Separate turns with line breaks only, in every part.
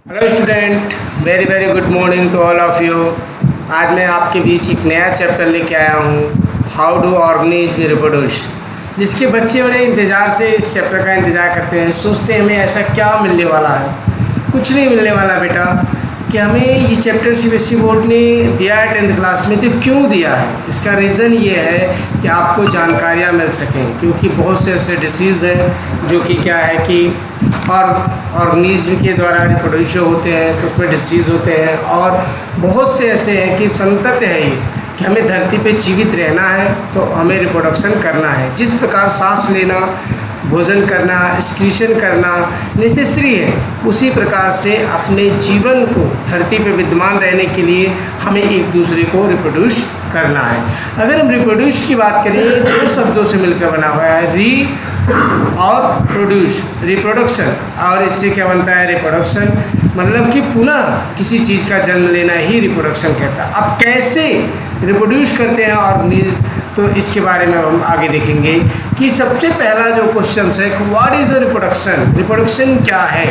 Hello student, very very good morning to all of you. आज मैं आपके बीच एक नया चैप्टर लेके आया हूँ, हाउ डू ऑर्गेनिज्म रिप्रोड्यूस, जिसके बच्चे बड़े इंतज़ार से इस चैप्टर का इंतज़ार करते हैं। सोचते हैं हमें ऐसा क्या मिलने वाला है। कुछ नहीं मिलने वाला बेटा, कि हमें ये चैप्टर सीबीएसई बोर्ड ने दिया है 10th क्लास में। तो क्यों दिया है, इसका रीज़न ये है कि आपको जानकारियाँ मिल सकें, क्योंकि बहुत से ऐसे डिसीज़ हैं जो कि क्या है कि ऑर्गेनिज्म के द्वारा रिप्रोड्यूस होते हैं, तो उसमें डिसीज़ होते हैं। और बहुत से ऐसे हैं कि संतत है ये कि हमें धरती पे जीवित रहना है तो हमें रिप्रोडक्शन करना है। जिस प्रकार सांस लेना, भोजन करना, एक्सक्रीशन करना नेसेसरी है, उसी प्रकार से अपने जीवन को धरती पे विद्यमान रहने के लिए हमें एक दूसरे को रिप्रोड्यूस करना है। अगर हम रिप्रोड्यूस की बात करें, दो शब्दों से मिलकर बना हुआ है, री और प्रोड्यूस, रिप्रोडक्शन। और इससे क्या बनता है, रिप्रोडक्शन, मतलब कि पुनः किसी चीज़ का जन्म लेना ही रिप्रोडक्शन कहता है। अब कैसे रिप्रोड्यूस करते हैं ऑर्गेनिज्म, तो इसके बारे में हम आगे देखेंगे। कि सबसे पहला जो क्वेश्चन है, what is the reproduction, reproduction क्या है।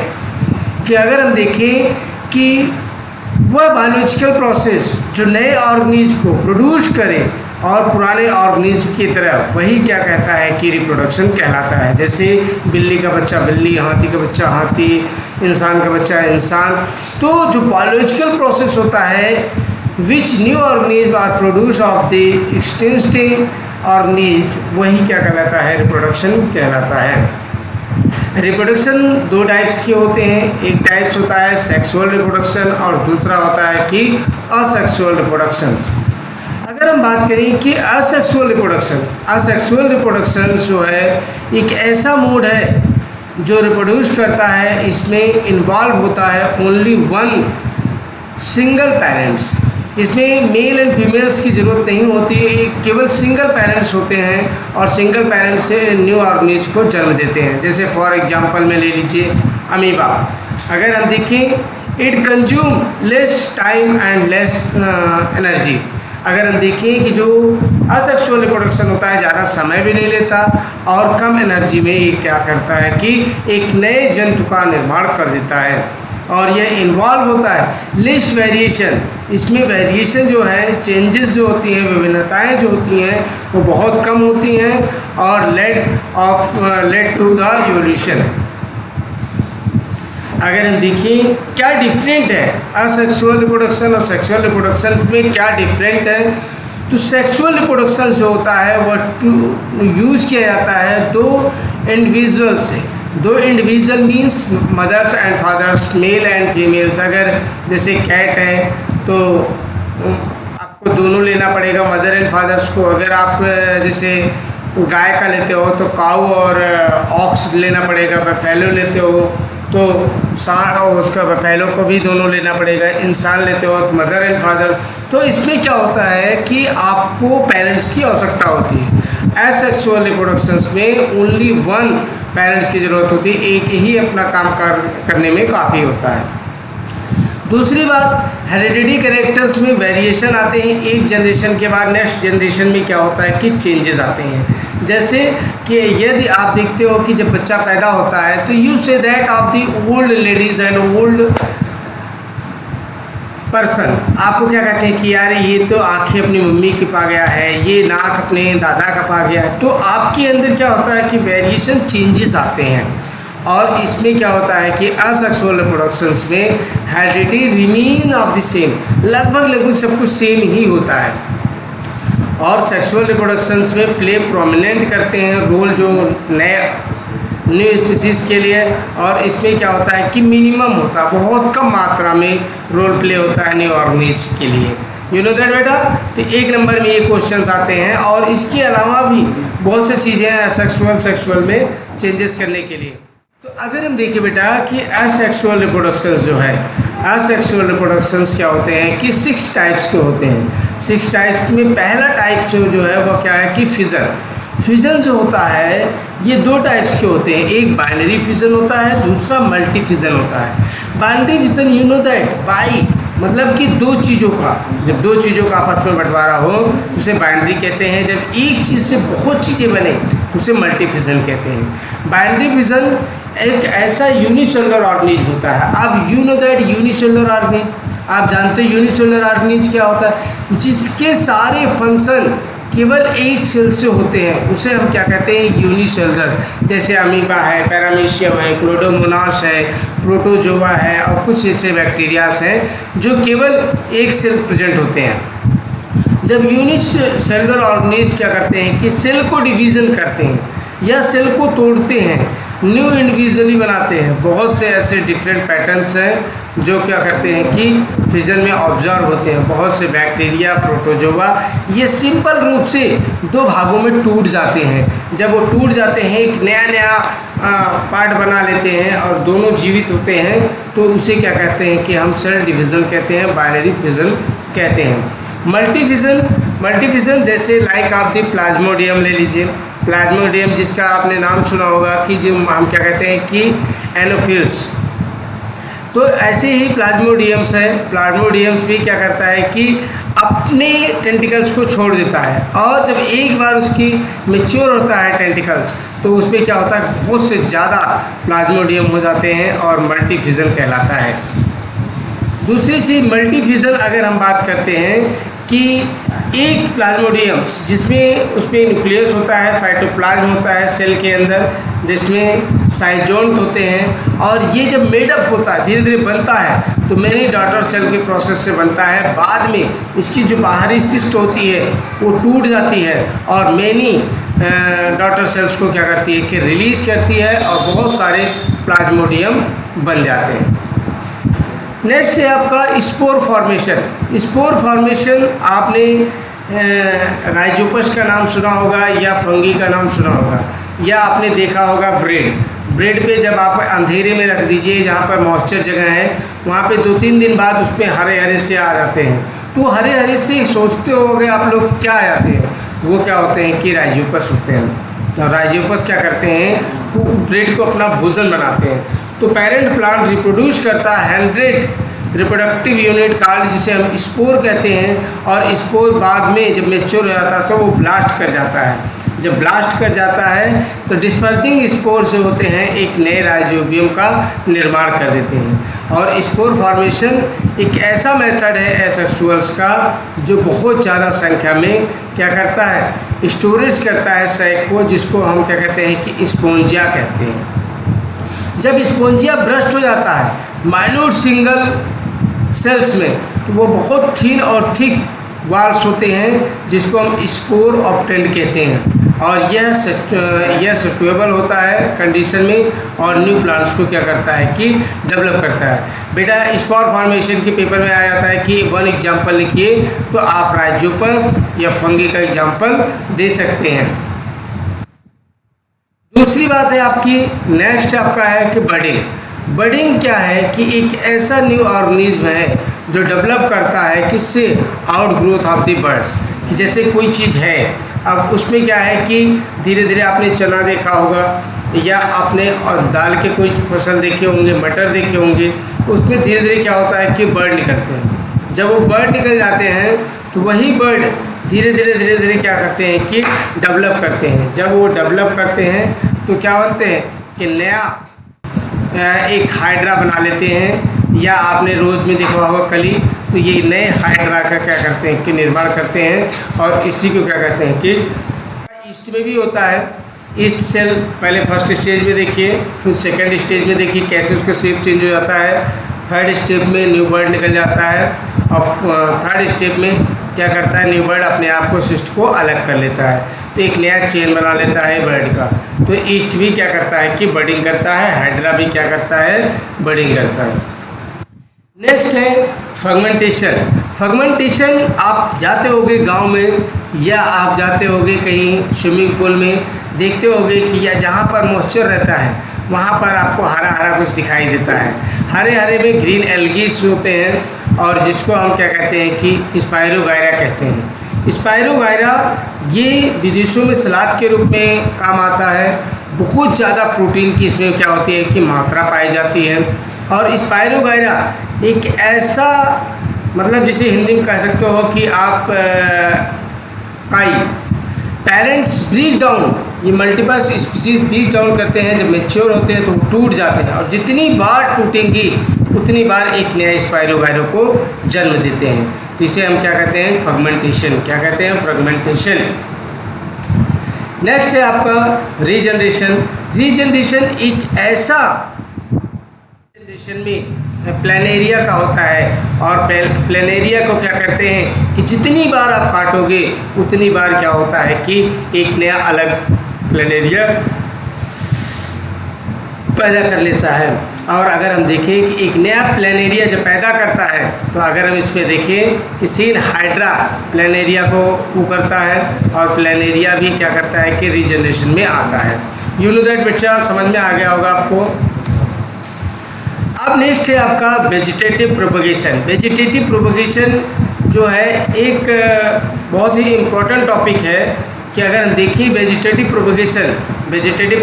कि अगर हम देखें कि वह बायोलॉजिकल प्रोसेस जो नए ऑर्गेनिज्म को प्रोड्यूस करे और पुराने ऑर्गेनिज्म की तरह, वही क्या कहता है कि रिप्रोडक्शन कहलाता है। जैसे बिल्ली का बच्चा बिल्ली, हाथी का बच्चा हाथी, इंसान का बच्चा इंसान। तो जो बायोलॉजिकल प्रोसेस होता है, which new organism are produce of the extincting organism, वही क्या कहलाता है, रिप्रोडक्शन कहलाता है। रिप्रोडक्शन दो टाइप्स के होते हैं। एक टाइप्स होता है सेक्सुअल रिप्रोडक्शन और दूसरा होता है कि असेक्सुअल रिप्रोडक्शन। अगर हम बात करें कि असेक्सुअल रिप्रोडक्शन जो है एक ऐसा मोड है जो रिप्रोड्यूस करता है, इसमें इन्वॉल्व होता है ओनली वन सिंगल पेरेंट्स। इसमें मेल एंड फीमेल्स की ज़रूरत नहीं होती, केवल सिंगल पेरेंट्स होते हैं और सिंगल पेरेंट्स से न्यू ऑर्गेनिज्म को जन्म देते हैं। जैसे फॉर एग्जांपल में ले लीजिए अमीबा। अगर हम देखें, it consume less time and less energy. अगर हम देखें कि जो असेक्सुअल रिप्रोडक्शन होता है, ज़्यादा समय भी नहीं लेता और कम एनर्जी में ये क्या करता है कि एक नए जंतु का निर्माण कर देता है। और यह इन्वॉल्व होता है लेस वेरिएशन, इसमें वेरिएशन जो है, चेंजेस जो होती हैं, विभिन्नताएं जो होती हैं, वो बहुत कम होती हैं और लेड टू द इवोल्यूशन। अगर हम देखें क्या डिफरेंट है असेक्सुअल रिप्रोडक्शन और सेक्सुअल रिप्रोडक्शन में, क्या डिफरेंट है, तो सेक्सुअल रिप्रोडक्शन जो होता है वह यूज़ किया जाता है दो इंडिविजुअल से। दो individual means mothers and fathers, male and females. अगर जैसे कैट है तो आपको दोनों लेना पड़ेगा, मदर एंड फादर्स को। अगर आप जैसे गाय का लेते हो तो काऊ और ऑक्स लेना पड़ेगा। बफेलो लेते हो तो सांड और उसका बफेलो को भी दोनों लेना पड़ेगा। इंसान लेते हो तो मदर एंड फादर्स। तो इसमें क्या होता है कि आपको पेरेंट्स की आवश्यकता होती है। एसेक्सुअल रिप्रोडक्शंस में ओनली वन पेरेंट्स की ज़रूरत होती है, एक ही अपना काम करने में काफ़ी होता है। दूसरी बात, हेरिडिटी कैरेक्टर्स में वेरिएशन आते हैं। एक जनरेशन के बाद नेक्स्ट जनरेशन में क्या होता है कि चेंजेस आते हैं। जैसे कि यदि आप देखते हो कि जब बच्चा पैदा होता है तो you say that of the old ladies and old person, आपको क्या कहते हैं कि यार ये तो आँखें अपनी मम्मी के पा गया है, ये नाक अपने दादा का पा गया है। तो आपके अंदर क्या होता है कि वेरिएशन चेंजेस आते हैं। और इसमें क्या होता है कि असेक्सुअल रिप्रोडक्शंस में heredity remain of the same, लगभग सब कुछ सेम ही होता है। और सेक्सुअल रिप्रोडक्शंस में प्ले प्रोमिनेंट करते हैं रोल जो न्यू स्पीसीज़ के लिए। और इसमें क्या होता है कि मिनिमम होता है, बहुत कम मात्रा में रोल प्ले होता है न्यू ऑर्गेनिज्म के लिए। यू नो दैट बेटा। तो एक नंबर में ये क्वेश्चंस आते हैं। और इसके अलावा भी बहुत सी चीज़ें हैं सेक्सुअल में चेंजेस करने के लिए। तो अगर हम देखें बेटा कि असेक्सुअल रिप्रोडक्शंस जो है, असेक्सुअल रिप्रोडक्शंस क्या होते हैं कि 6 टाइप्स के होते हैं। 6 टाइप्स में पहला टाइप जो है वो क्या है कि फिजन जो होता है, ये 2 टाइप्स के होते हैं। एक बाइनरी फिजन होता है, दूसरा मल्टी फिजन होता है। Binary fission, you know that, by मतलब कि दो चीज़ों का, जब दो चीज़ों का आपस में बंटवारा हो उसे बाइनरी कहते हैं। जब एक चीज़ से बहुत चीज़ें बने उसे मल्टी फिजन कहते हैं। बाइनरी फिजन एक ऐसा यूनिसेलुलर ऑर्गेनिज्म होता है। अब you know that unicellular organism, आप जानते हो यूनिसेलुलर ऑर्गेनिज्म क्या होता है? जिसके सारे फंक्शन केवल एक सेल से होते हैं, उसे हम क्या कहते हैं? यूनिसेलुलर। जैसे अमीबा है, पैरामीशियम है, क्लोडोमोनास है, प्रोटोजोआ है और कुछ ऐसे बैक्टीरियाज हैं जो केवल एक सेल प्रेजेंट होते हैं। जब यूनिसेलुलर ऑर्गेनिज्म क्या करते हैं कि सेल को डिवीज़न करते हैं या सेल को तोड़ते हैं, न्यू इंडिविजुअली बनाते हैं। बहुत से ऐसे डिफरेंट पैटर्न्स हैं जो क्या करते हैं कि फिजन में ऑब्जर्व होते हैं। बहुत से बैक्टीरिया, प्रोटोजोआ, ये सिंपल रूप से दो भागों में टूट जाते हैं। जब वो टूट जाते हैं एक नया पार्ट बना लेते हैं और दोनों जीवित होते हैं, तो उसे क्या कहते हैं कि हम सेल डिवीज़न कहते हैं, बाइनरी फिजन कहते हैं। मल्टी फिजन जैसे लाइक आप दी प्लाज्मोडियम ले लीजिए। प्लाज्मोडियम जिसका आपने नाम सुना होगा कि जो हम क्या कहते हैं कि एनोफिल्स, तो ऐसे ही प्लाज्मोडियम्स है। प्लाज्मोडियम्स भी क्या करता है कि अपने टेंटिकल्स को छोड़ देता है, और जब एक बार उसकी मैच्योर होता है टेंटिकल्स, तो उसमें क्या होता है बहुत से ज़्यादा प्लाज्मोडियम हो जाते हैं और मल्टी फिजन कहलाता है। दूसरी चीज़ मल्टी फिजन अगर हम बात करते हैं कि एक प्लाज्मोडियम्स जिसमें उसमें न्यूक्लियस होता है, साइटोप्लाज्म होता है सेल के अंदर, जिसमें साइजोन्ट होते हैं, और ये जब मेडअप होता है धीरे धीरे बनता है तो मेनी डॉटर सेल के प्रोसेस से बनता है। बाद में इसकी जो बाहरी सिस्ट होती है वो टूट जाती है और मेनी डॉटर सेल्स को क्या करती है कि रिलीज़ करती है और बहुत सारे प्लाज्मोडियम बन जाते हैं। नेक्स्ट है आपका स्पोर फॉर्मेशन। स्पोर फॉर्मेशन आपने राइजोपस का नाम सुना होगा या फंगी का नाम सुना होगा, या आपने देखा होगा ब्रेड पे जब आप अंधेरे में रख दीजिए जहाँ पर मॉइस्चर जगह है, वहाँ पे 2-3 दिन बाद उस पर हरे हरे से आ जाते हैं। तो हरे हरे से सोचते होंगे आप लोग क्या आ जाते हैं, वो क्या होते हैं कि राइजोपस होते हैं। और राइजोपस क्या करते हैं, ब्रेड को अपना भोजन बनाते हैं। तो पेरेंट प्लांट रिप्रोड्यूस करता है 100 रिप्रोडक्टिव यूनिट कार्ड, जिसे हम स्पोर कहते हैं, और स्पोर बाद में जब मैच्योर हो जाता है तो वो ब्लास्ट कर जाता है। जब ब्लास्ट कर जाता है तो डिस्पर्जिंग स्पोर से होते हैं एक नए राइजोबियम का निर्माण कर देते हैं। और स्पोर फॉर्मेशन एक ऐसा मेथड है एसेक्सुअल्स का जो बहुत ज़्यादा संख्या में क्या करता है, स्टोरेज करता है सैक को, जिसको हम क्या कहते हैं कि स्पोंजिया कहते हैं। जब स्पोंजिया ब्रस्ट हो जाता है माइन्यूट सिंगल सेल्स में, तो वो बहुत थीन और थिक वाल्स होते हैं जिसको हम स्पोर ऑप्टेंड कहते हैं, और यह सस्टेनेबल होता है कंडीशन में और न्यू प्लांट्स को क्या करता है कि डेवलप करता है। बेटा स्पोर फॉर्मेशन के पेपर में आ जाता है कि 1 एग्जाम्पल लिखिए, तो आप राइजोपस या फंगी का एग्जाम्पल दे सकते हैं। दूसरी बात है आपकी, नेक्स्ट आपका है कि बडिंग क्या है कि एक ऐसा न्यू ऑर्गेनिज्म है जो डेवलप करता है किससे, out growth of the birds, कि जैसे कोई चीज़ है, अब उसमें क्या है कि धीरे धीरे आपने चना देखा होगा या आपने और दाल के कोई फसल देखे होंगे, मटर देखे होंगे, उसमें धीरे धीरे क्या होता है कि बर्ड निकलते हैं। जब वो बर्ड निकल जाते हैं तो वही बर्ड धीरे धीरे क्या करते हैं कि डेवलप करते हैं। जब वो डेवलप करते हैं तो क्या बनते हैं कि नया एक हाइड्रा बना लेते हैं, या आपने रोज़ में देखा होगा कली, तो ये नए हाइड्रा का क्या करते हैं कि निर्माण करते हैं, और इसी को क्या कहते हैं कि ईस्ट में भी होता है। ईस्ट सेल पहले फर्स्ट स्टेज में देखिए, फिर सेकंड स्टेज में देखिए कैसे उसका शेप चेंज हो जाता है, थर्ड स्टेप में न्यू बर्ड निकल जाता है, और थर्ड स्टेप में क्या करता है न्यू बर्ड अपने आप को सिस्ट को अलग कर लेता है, तो एक नया चेन बना लेता है बर्ड का। तो ईस्ट भी क्या करता है कि बर्डिंग करता है, हाइड्रा भी क्या करता है, बर्डिंग करता है। नेक्स्ट है फर्मेंटेशन। आप जाते होगे गांव में या आप जाते होगे कहीं स्विमिंग पूल में, देखते होगे कि या जहाँ पर मॉइस्चर रहता है वहाँ पर आपको हरा हरा कुछ दिखाई देता है। हरे हरे में ग्रीन एल्गीज होते हैं, और जिसको हम क्या कहते हैं कि स्पाइरोगायरा कहते हैं। स्पाइरोगायरा ये विदेशों में सलाद के रूप में काम आता है। बहुत ज़्यादा प्रोटीन की इसमें क्या होती है कि मात्रा पाई जाती है। और स्पाइरोगायरा एक ऐसा, मतलब जिसे हिंदी में कह सकते हो कि आप काई पेरेंट्स ब्रीड डाउन ये मल्टीपल स्पीसीज बीज डाउन करते हैं, जब मेच्योर होते हैं तो टूट जाते हैं और जितनी बार टूटेंगी उतनी बार एक नया स्पाइरोगाइरो को जन्म देते हैं। तो इसे हम क्या कहते हैं? फ्रेगमेंटेशन। क्या कहते हैं? फ्रेगमेंटेशन। नेक्स्ट है आपका रीजनरेशन। रीजनरेशन एक ऐसा जनरेशन में प्लेनेरिया का होता है और प्लेनेरिया को क्या करते हैं कि जितनी बार आप काटोगे उतनी बार क्या होता है कि एक नया अलग प्लेनेरिया पैदा कर लेता है। और अगर हम देखें कि एक नया प्लेनेरिया जब पैदा करता है तो अगर हम इसमें देखें कि सीन हाइड्रा प्लेनेरिया को वो करता है और प्लेनेरिया भी क्या करता है कि रीजनरेशन में आता है। यू नो दैट बच्चा, समझ में आ गया होगा आपको। अब नेक्स्ट है आपका वेजिटेटिव प्रोपगेशन। वेजिटेटिव प्रोपगेशन जो है एक बहुत ही इम्पोर्टेंट टॉपिक है कि अगर हम देखिए वेजिटेटिव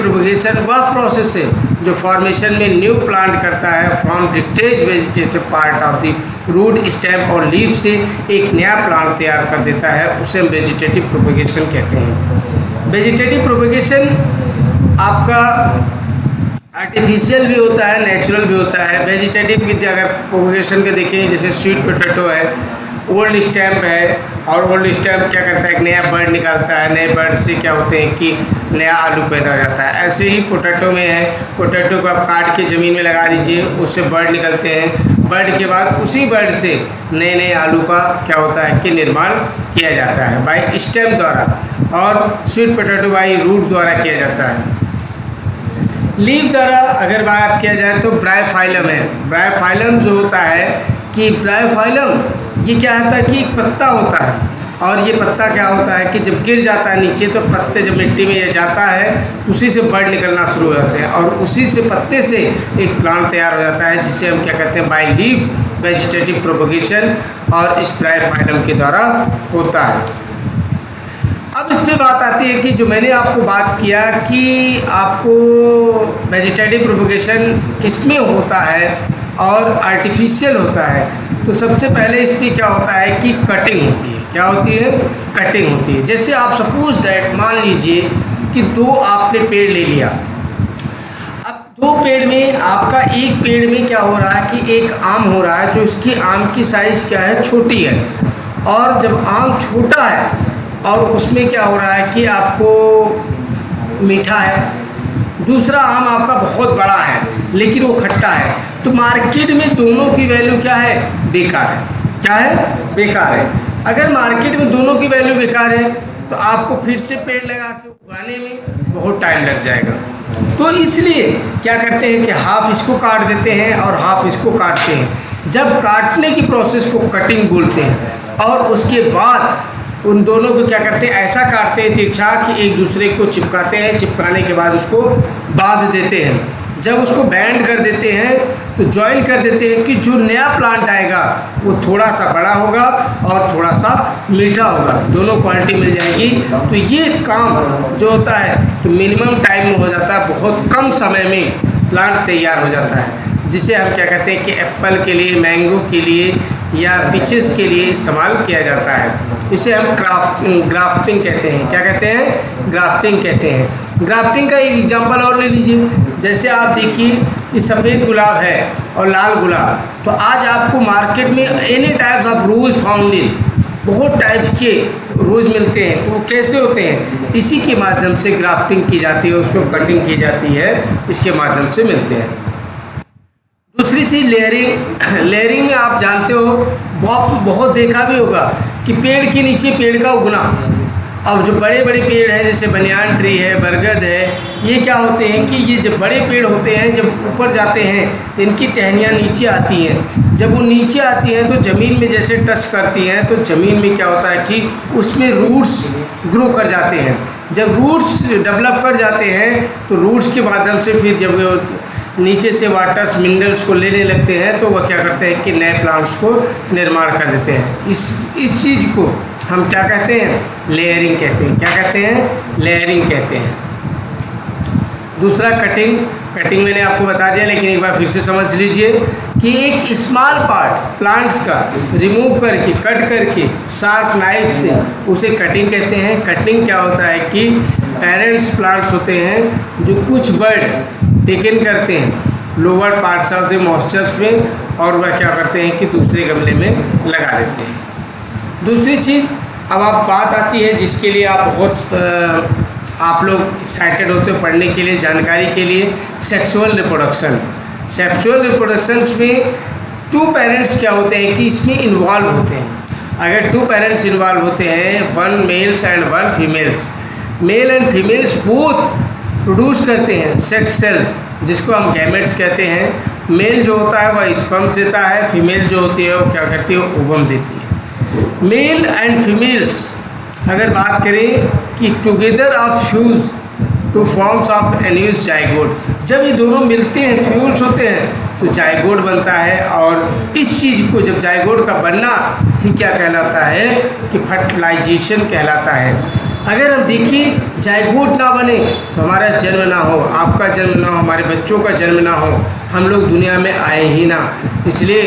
प्रोपगेशन वह प्रोसेस है जो फॉर्मेशन में न्यू प्लांट करता है from detach vegetative part of the root, stem और लीफ से एक नया प्लांट तैयार कर देता है, उसे हम वेजिटेटिव प्रोपगेशन कहते हैं। वेजिटेटिव प्रोपगेशन आपका आर्टिफिशियल भी होता है, नेचुरल भी होता है। वेजिटेटिव की अगर प्रोपगेशन के देखें जैसे स्वीट पोटैटो है, ओल्ड स्टैम्प है और ओल्ड स्टैम्प क्या करता है? एक नया बर्ड निकालता है, नए बर्ड से क्या होते हैं कि नया आलू पैदा हो जाता है। ऐसे ही पोटैटो में है, पोटैटो को आप काट के ज़मीन में लगा दीजिए, उससे बर्ड निकलते हैं, बर्ड के बाद उसी बर्ड से नए नए आलू का क्या होता है कि निर्माण किया जाता है बाई स्टेम द्वारा, और स्वीट पोटैटो बाई रूट द्वारा किया जाता है। लीफ द्वारा अगर बात किया जाए तो ब्रायोफाइलम है। ब्रायोफाइलम जो होता है कि ब्रायोफाइलम ये क्या होता है कि एक पत्ता होता है और ये पत्ता क्या होता है कि जब गिर जाता है नीचे तो पत्ते जब मिट्टी में जाता है उसी से बर्ड निकलना शुरू हो जाते हैं और उसी से पत्ते से एक प्लांट तैयार हो जाता है जिसे हम क्या कहते हैं? बाय लीफ वेजिटेटिव प्रोपगेशन, और इस ब्रायोफाइलम के द्वारा होता है। अब इस पे बात आती है कि जो मैंने आपको बात किया कि आपको वेजिटेटिव प्रोपगेशन किस में होता है और आर्टिफिशियल होता है, तो सबसे पहले इसमें क्या होता है कि कटिंग होती है। क्या होती है? कटिंग होती है। जैसे आप सपोज दैट मान लीजिए कि दो आपने पेड़ ले लिया। अब दो पेड़ में आपका एक पेड़ में क्या हो रहा है कि एक आम हो रहा है जो इसकी आम की साइज़ क्या है? छोटी है। और जब आम छोटा है और उसमें क्या हो रहा है कि आपको मीठा है, दूसरा आम आपका बहुत बड़ा है लेकिन वो खट्टा है, तो मार्केट में दोनों की वैल्यू क्या है? बेकार है। क्या है? बेकार है। अगर मार्केट में दोनों की वैल्यू बेकार है तो आपको फिर से पेड़ लगा के उगाने में बहुत टाइम लग जाएगा। तो इसलिए क्या करते हैं कि हाफ इसको काट देते हैं और हाफ इसको काटते हैं। जब काटने की प्रोसेस को कटिंग बोलते हैं और उसके बाद उन दोनों को क्या करते हैं? ऐसा काटते हैं तिरछा कि एक दूसरे को चिपकाते हैं, चिपकाने के बाद उसको बांध देते हैं। जब उसको बैंड कर देते हैं तो जॉइन कर देते हैं कि जो नया प्लांट आएगा वो थोड़ा सा बड़ा होगा और थोड़ा सा मीठा होगा, दोनों क्वालिटी मिल जाएगी। तो ये काम जो होता है तो मिनिमम टाइम में हो जाता है, बहुत कम समय में प्लांट तैयार हो जाता है, जिसे हम क्या कहते हैं कि एप्पल के लिए, मैंगो के लिए या पीचेस के लिए इस्तेमाल किया जाता है। इसे हम ग्राफ्टिंग कहते हैं। क्या कहते हैं? ग्राफ्टिंग कहते हैं। ग्राफ्टिंग का एक एग्जांपल और ले लीजिए। जैसे आप देखिए कि सफ़ेद गुलाब है और लाल गुलाब, तो आज आपको मार्केट में any types of rose found in, बहुत टाइप्स के रोज़ मिलते हैं। वो कैसे होते हैं? इसी के माध्यम से ग्राफ्टिंग की जाती है, उसको कटिंग की जाती है, इसके माध्यम से मिलते हैं। दूसरी चीज़ लेयरिंग। लेयरिंग में आप जानते हो, बहुत देखा भी होगा कि पेड़ के नीचे पेड़ का उगना। अब जो बड़े बड़े पेड़ हैं जैसे बनियान ट्री है, बरगद है, ये क्या होते हैं कि ये जब बड़े पेड़ होते हैं जब ऊपर जाते हैं तो इनकी टहनियाँ नीचे आती हैं। जब वो नीचे आती हैं तो ज़मीन में जैसे टच करती हैं तो ज़मीन में क्या होता है कि उसमें रूट्स ग्रो कर जाते हैं। जब रूट्स डेवलप कर जाते हैं तो रूट्स के माध्यम से फिर जब नीचे से वाटर्स मिनरल्स को लेने लगते हैं तो वह क्या करते हैं कि नए प्लांट्स को निर्माण कर देते हैं। इस चीज़ को हम क्या कहते हैं? लेयरिंग कहते हैं। क्या कहते हैं? लेयरिंग कहते हैं। दूसरा कटिंग। कटिंग मैंने आपको बता दिया, लेकिन एक बार फिर से समझ लीजिए कि एक स्मॉल पार्ट प्लांट्स का रिमूव करके, कट करके शार्प नाइफ से उसे कटिंग कहते हैं। कटिंग क्या होता है कि पेरेंट्स प्लांट्स होते हैं जो कुछ बर्ड टेकन करते हैं lower parts of the moistures में और वह क्या करते हैं कि दूसरे गमले में लगा देते हैं। दूसरी चीज़ अब आप बात आती है जिसके लिए आप लोग एक्साइटेड होते हो पढ़ने के लिए, जानकारी के लिए, सेक्सुअल रिप्रोडक्शन। सेक्सुअल रिप्रोडक्शंस में 2 पेरेंट्स क्या होते हैं कि इसमें इन्वॉल्व होते हैं। अगर 2 पेरेंट्स इन्वॉल्व होते हैं, 1 mails and 1 females, mail and females both produce करते हैं सेक्स सेल्स जिसको हम गैमेट्स कहते हैं। मेल जो होता है वह स्पर्म देता है, फीमेल जो होती है वो क्या करती है, ओवम देती है। मेल एंड फीमेल्स अगर बात करें कि together of fuse two forms of एन्यूज जाइगोट, जब ये दोनों मिलते हैं फ्यूल्स होते हैं तो जाइगोट बनता है। और इस चीज़ को जब जाइगोट का बनना ही क्या कहलाता है कि फर्टिलाइजेशन कहलाता है। अगर हम देखें जाइगोट ना बने तो हमारा जन्म ना हो, आपका जन्म ना हो, हमारे बच्चों का जन्म ना हो, हम लोग दुनिया में आए ही ना। इसलिए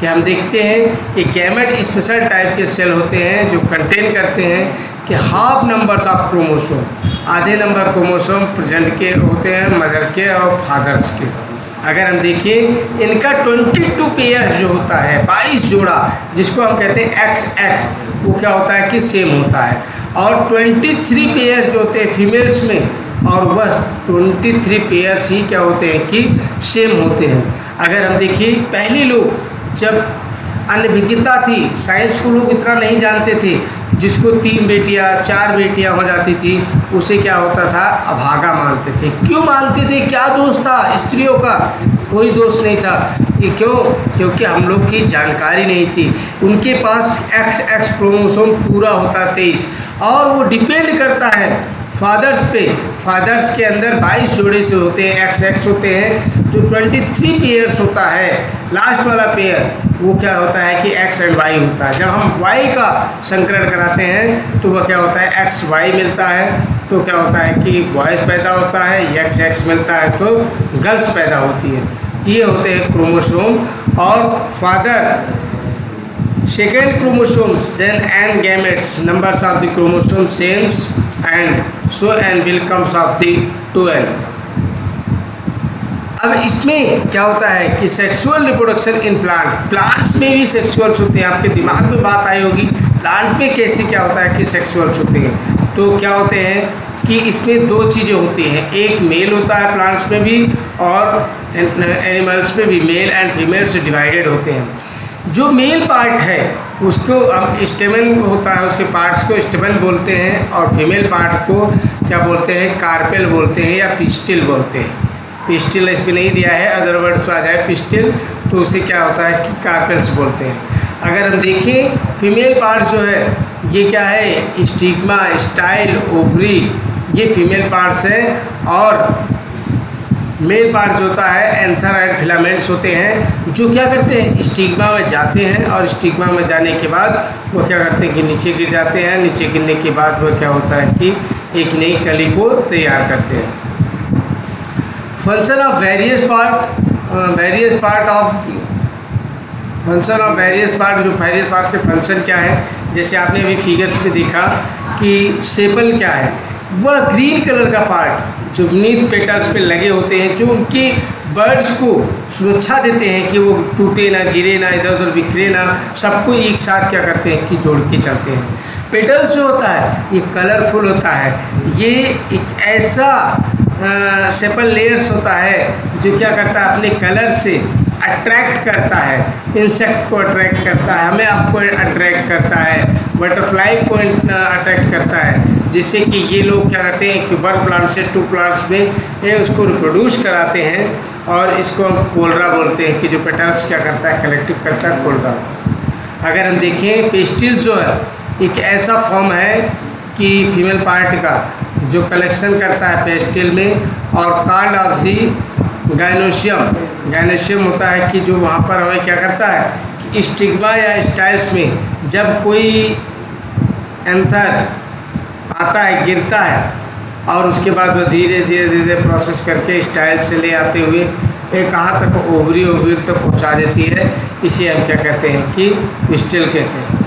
कि हम देखते हैं कि गैमेट स्पेशल टाइप के सेल होते हैं जो कंटेन करते हैं कि हाफ नंबर्स ऑफ क्रोमोसोम, आधे नंबर क्रोमोसोम प्रेजेंट के होते हैं मदर के और फादर्स के। अगर हम देखें इनका 22 पेयर्स जो होता है, 22 जोड़ा जिसको हम कहते हैं XX, वो क्या होता है कि सेम होता है। और 23 पेयर्स जो होते हैं फीमेल्स में, और वह 23 पेयर्स ही क्या होते हैं कि सेम होते हैं। अगर हम देखिए पहले लोग जब अनभिज्ञता थी, साइंस को लोग इतना नहीं जानते थे, जिसको 3 बेटियां 4 बेटियां हो जाती थी उसे क्या होता था, अभागा मानते थे। क्यों मानते थे, क्या दोष था स्त्रियों का? कोई दोष नहीं था। ये क्यों? क्योंकि हम लोग की जानकारी नहीं थी। उनके पास XX क्रोमोसोम पूरा होता 23, और वो डिपेंड करता है फादर्स पे। फादर्स के अंदर 22 जोड़े से होते हैं, XX होते हैं। जो 23 पेयर्स होता है, लास्ट वाला पेयर वो क्या होता है कि X एंड Y होता है। जब हम Y का संकरण कराते हैं तो वह क्या होता है, XY मिलता है, तो क्या होता है कि बॉयज़ पैदा होता है, XX मिलता है तो गर्ल्स पैदा होती है। ये होते हैं क्रोमोसोम। और father second chromosomes then and gametes, numbers of the chromosome same and so and will comes of the 2n। अब इसमें क्या होता है कि सेक्सुअल रिप्रोडक्शन इन प्लांट्स में भी सेक्सुअल्स होते हैं। आपके दिमाग में बात आई होगी प्लांट में कैसे क्या होता है कि सेक्सुअल्स होते हैं। तो क्या होते हैं कि इसमें 2 चीज़ें होती हैं, एक मेल होता है प्लांट्स में भी और एनिमल्स में भी, मेल एंड फीमेल से डिवाइडेड होते हैं। जो मेल पार्ट है उसको हम स्टेमन होता है, उसके पार्ट्स को स्टेमन बोलते हैं, और फीमेल पार्ट को क्या बोलते हैं, कार्पेल बोलते हैं या पिस्टिल बोलते हैं। पिस्टिल इस पर नहीं दिया है, अदर वर्ड्स आ जाए पिस्टिल तो उसे क्या होता है कि कार्पेल्स बोलते हैं। अगर हम देखें फीमेल पार्ट जो है ये क्या है, स्टिग्मा, स्टाइल, ओवरी, ये फीमेल पार्ट्स हैं। और मेल पार्ट जो होता है एंथर एंड फिलामेंट्स होते हैं, जो क्या करते हैं, स्टिग्मा में जाते हैं, और स्टिग्मा में जाने के बाद वो क्या करते हैं कि नीचे गिर जाते हैं। नीचे गिरने के बाद वो क्या होता है कि एक नई कली को तैयार करते हैं। फंक्शन ऑफ वेरियस पार्ट जो वेरियस पार्ट के फंक्शन क्या है, जैसे आपने अभी फिगर्स में देखा कि सेपल क्या है, वह ग्रीन कलर का पार्ट जो नीट पेटल्स पे लगे होते हैं, जो उनके बर्ड्स को सुरक्षा देते हैं कि वो टूटे ना, गिरे ना, इधर उधर बिखरे ना, सबको एक साथ क्या करते हैं कि जोड़ के चलते हैं। पेटल्स जो होता है ये कलरफुल होता है, ये एक ऐसा सेपल लेयर्स होता है जो क्या करता है अपने कलर से अट्रैक्ट करता है, इंसेक्ट को अट्रैक्ट करता है, हमें आपको अट्रैक्ट करता है, बटरफ्लाई को अट्रैक्ट करता है, जिससे कि ये लोग क्या करते हैं कि 1 प्लांट से 2 प्लांट्स में ये उसको रिप्रोड्यूस कराते हैं। और इसको हम कोलरा बोलते हैं कि जो पेटल्स क्या करता है, कलेक्टिव करता है, कोलरा। अगर हम देखें पेस्टिल्स जो है एक ऐसा फॉर्म है कि फीमेल पार्ट का जो कलेक्शन करता है पेस्टिल में, और कार्ड ऑफ दी गायनोशियम होता है कि जो वहाँ पर हमें क्या करता है कि स्टिग्मा या स्टाइल्स में जब कोई एंथर आता है, गिरता है, और उसके बाद वो धीरे धीरे प्रोसेस करके स्टाइल से ले आते हुए एक कहाँ तक ओवरी तक पहुँचा देती है। इसे हम क्या कहते हैं कि पिस्टिल कहते हैं।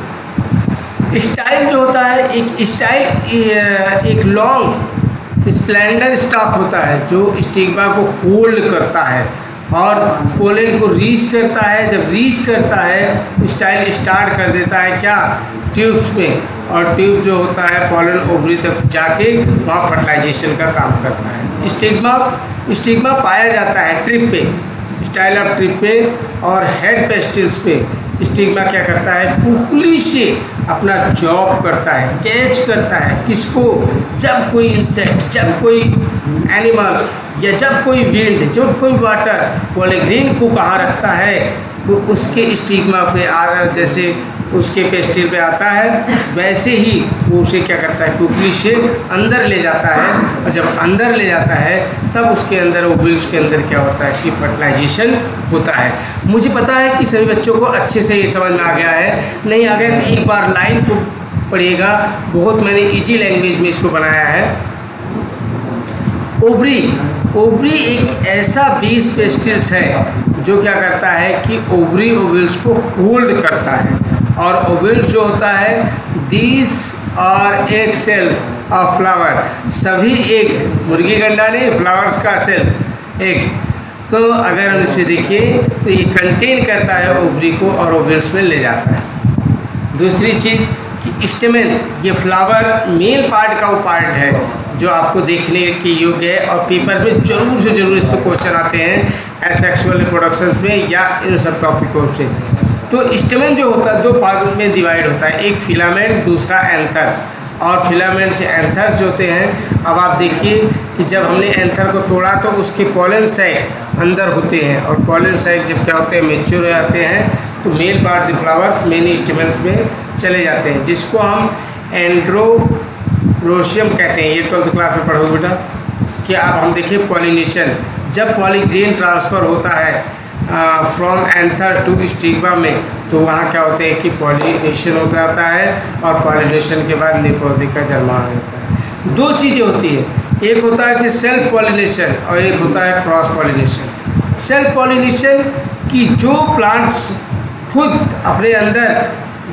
स्टाइल जो होता है एक लॉन्ग स्प्लेंडर स्टॉक होता है जो स्टिग्मा को होल्ड करता है और पोलन को रीच करता है। जब रीच करता है तो स्टाइल स्टार्ट कर देता है क्या, ट्यूब्स में, और ट्यूब जो होता है पोलन ओवरी तक जाके वहाँ फर्टिलाइजेशन का काम करता है। स्टिग्मा पाया जाता है ट्रिप पे, स्टाइल ऑफ ट्रिप पे और हेड पेस्टिल्स पे। स्टिग्मा क्या करता है, कुकली से अपना जॉब करता है, कैच करता है किसको, जब कोई इंसेक्ट, जब कोई एनिमल्स या जब कोई विंड, जब कोई वाटर पॉलीग्रेन को कहाँ रखता है तो उसके स्टिग्मा पे जैसे उसके पेस्टिल पे आता है, वैसे ही वो उसे क्या करता है, कुकली से अंदर ले जाता है। और जब अंदर ले जाता है तब उसके अंदर ओव्यूल्स के अंदर क्या होता है कि फर्टिलाइजेशन होता है। मुझे पता है कि सभी बच्चों को अच्छे से ये समझ में आ गया है, नहीं आ गया तो एक बार लाइन को पढ़िएगा, बहुत मैंने इजी लैंग्वेज में इसको बनाया है। ओवरी एक ऐसा बीज पेस्टिल्स है जो क्या करता है कि ओवरी ओव्यूल्स को होल्ड करता है। और ओव्यूल्स जो होता है दीज और एग सेल्स ऑफ फ्लावर, सभी एग, मुर्गी का अंडा नहीं, फ्लावर्स का सेल एग। तो अगर हम इसे देखें तो ये कंटेन करता है ओवरी को और ओव्यूल्स में ले जाता है। दूसरी चीज़ कि स्टेमेन, ये फ्लावर मेल पार्ट का वो पार्ट है जो आपको देखने के योग्य है और पेपर में ज़रूर से ज़रूर इस पर क्वेश्चन आते हैं एसेक्सुअल रिप्रोडक्शंस में या इन सब टॉपिकों से। तो स्टेमेन जो होता है दो भाग में डिवाइड होता है, एक फिलामेंट, दूसरा एंथर्स। और फिलामेंट से एंथर्स जो होते हैं, अब आप देखिए कि जब हमने एंथर को तोड़ा तो उसके पॉलन सैक अंदर होते हैं और पॉलन सैक जब क्या होते हैं, मैच्योर हो जाते हैं तो male part the flowers main stamens में चले जाते हैं, जिसको हम एंड्रोरोशियम कहते हैं। ये 12th क्लास में पढ़ोगे बेटा कि अब हम देखिए पॉलिनेशन, जब पॉलीग्रेन ट्रांसफ़र होता है फ्रॉम एंथर टू स्टिग्मा में तो वहाँ क्या होते हैं कि पॉलिनेशन हो जाता है और पॉलिनेशन के बाद नए पौधे का जन्मान होता है। दो चीज़ें होती है, एक होता है कि सेल्फ पॉलिनेशन और एक होता है क्रॉस पॉलिनेशन। सेल्फ पॉलिनेशन की जो प्लांट्स खुद अपने अंदर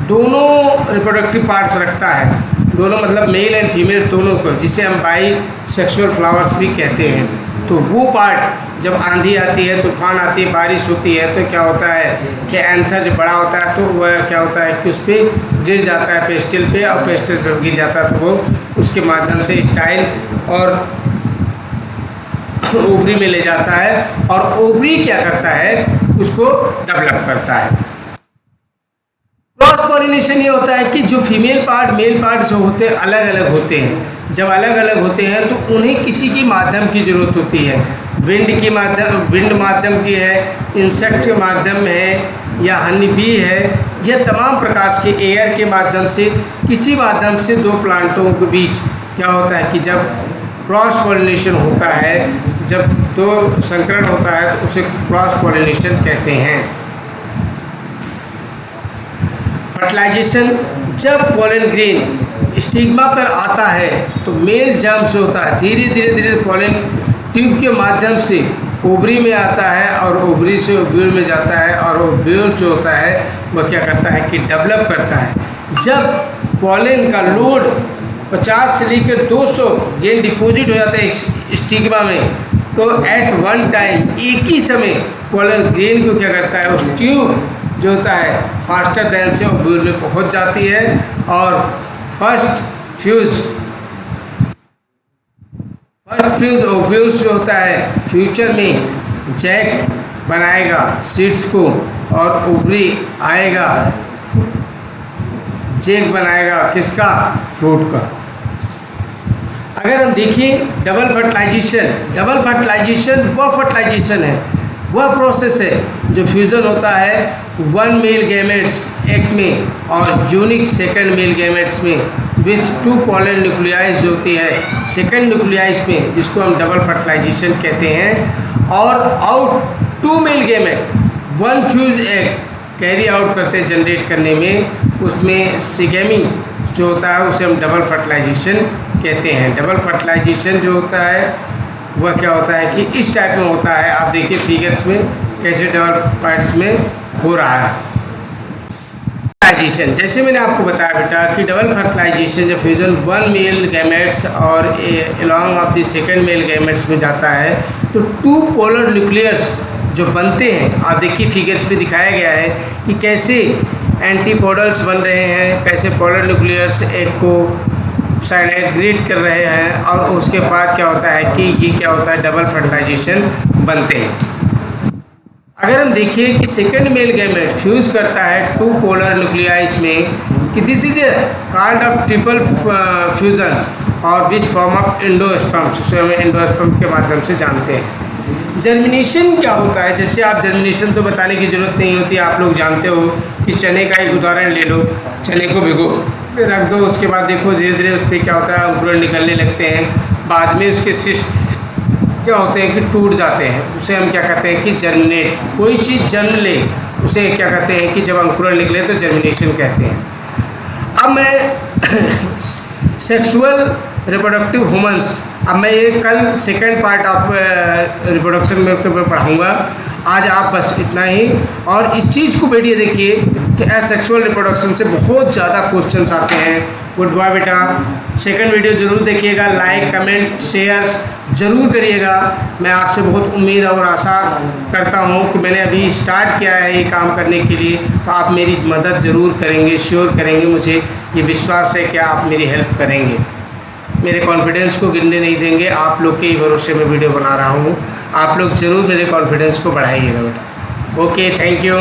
दोनों रिप्रोडक्टिव पार्ट्स रखता है, दोनों मतलब मेल एंड फीमेल दोनों को, जिसे हम बाई सेक्सुअल फ्लावर्स भी कहते हैं। तो वो पार्ट जब आंधी आती है, तूफान आती है, बारिश होती है तो क्या होता है कि एंथर जब बड़ा होता है तो वह क्या होता है कि उस पर गिर जाता है पेस्टिल पे, और पेस्टिल पे गिर जाता है तो वो उसके माध्यम से स्टाइल और ओवरी में ले जाता है और ओवरी क्या करता है, उसको डेवलप करता है। क्रॉस पॉलिनेशन ये होता है कि जो फीमेल पार्ट मेल पार्ट जो होते हैं अलग अलग होते हैं, जब अलग अलग होते हैं तो उन्हें किसी की माध्यम की ज़रूरत होती है। विंड माध्यम की है, इंसेक्ट के माध्यम है या हनी बी है, यह तमाम प्रकार के एयर के माध्यम से, किसी माध्यम से दो प्लांटों के बीच क्या होता है कि जब क्रॉस पॉलिनेशन होता है, जब दो संकरण होता है तो उसे क्रॉस पॉलिनेशन कहते हैं। फर्टिलाइजेशन, जब पोलन ग्रेन स्टिग्मा पर आता है तो मेल जर्म से होता है, धीरे धीरे पोलन ट्यूब के माध्यम से ओवरी में आता है और ओवरी से ओव्यूल में जाता है और ओव्यूल जो होता है वह क्या करता है कि डेवलप करता है। जब पोलन का लोड 50 से लेकर 200 गेन डिपॉजिट हो जाता है स्टिग्मा में, तो एट वन टाइम एक ही समय पोलन ग्रेन को क्या करता है, उस ट्यूब जो होता है फास्टर देन से ओव्यूल में पहुंच जाती है और फर्स्ट फ्यूज ओव्यूल्स जो होता है फ्यूचर में जैक बनाएगा सीड्स को और ओवरी आएगा, जैक बनाएगा किसका, फ्रूट का। अगर हम देखें डबल फर्टिलाइजेशन वह फर्टिलाइजेशन है, वह प्रोसेस है जो फ्यूज़न होता है वन मेल गैमेट्स एक में और यूनिक सेकंड मेल गैमेट्स में विच टू पोलन न्यूक्लियाइज होती है सेकंड न्यूक्लियाइज में, जिसको हम डबल फर्टिलाइजेशन कहते हैं। और out to male gamete one fuse egg carry out करते हैं जनरेट करने में, उसमें सिगेमी जो होता है उसे हम डबल फर्टिलाइजेशन कहते हैं। डबल फर्टिलाइजेशन जो होता है वह क्या होता है कि इस टाइप में होता है, आप देखिए फिगर्स में कैसे डबल पार्ट्स में हो रहा है। फर्टिलाइजेशन, जैसे मैंने आपको बताया बेटा कि डबल फर्टिलाइजेशन जब फ्यूजन वन मेल गैमेट्स और along of the second male gametes में जाता है तो टू पोलर न्यूक्लियस जो बनते हैं, आप देखिए फिगर्स में दिखाया गया है कि कैसे एंटीपोडल्स बन रहे हैं, कैसे पोलर न्यूक्लियस एक को साइनेग्रेट कर रहे हैं और उसके बाद क्या होता है कि ये क्या होता है डबल फर्टिलाइजेशन बनते हैं। अगर हम देखिए कि सेकेंड मेल गैमेट फ्यूज करता है टू पोलर न्यूक्लियाइस में कि this is a kind of triple fusions और विच फॉर्म ऑफ एंडोस्पर्म्स, उसे हम एंडोस्पर्म के माध्यम से जानते हैं। जर्मिनेशन क्या होता है, जैसे आप जर्मिनेशन तो बताने की ज़रूरत नहीं होती, आप लोग जानते हो कि चने का एक उदाहरण ले लो, चने को भिगो फिर रख दो, उसके बाद देखो धीरे धीरे उस पर क्या होता है अंकुरण निकलने लगते हैं, बाद में उसके शिष्ट क्या होते हैं कि टूट जाते हैं, उसे हम क्या कहते हैं कि जर्मिनेट, कोई चीज़ जन्म ले उसे क्या कहते हैं कि जब अंकुरण निकले तो जर्मिनेशन कहते हैं। अब मैं सेक्सुअल रिप्रोडक्टिव ह्यूमन्स, अब मैं ये कल सेकेंड पार्ट ऑफ रिप्रोडक्शन में पढ़ाऊँगा, आज आप बस इतना ही। और इस चीज़ को बेटिए देखिए कि एसेक्सुअल रिप्रोडक्शन से बहुत ज़्यादा क्वेश्चंस आते हैं। गुड बाय बेटा, सेकंड वीडियो ज़रूर देखिएगा, लाइक कमेंट शेयर ज़रूर करिएगा। मैं आपसे बहुत उम्मीद और आशा करता हूँ कि मैंने अभी स्टार्ट किया है ये काम करने के लिए, तो आप मेरी मदद ज़रूर करेंगे, श्योर करेंगे, मुझे ये विश्वास है कि आप मेरी हेल्प करेंगे, मेरे कॉन्फिडेंस को गिरने नहीं देंगे। आप लोग के ही भरोसे में वीडियो बना रहा हूँ, आप लोग ज़रूर मेरे कॉन्फिडेंस को बढ़ाइएगा बेटा। Okay, thank you.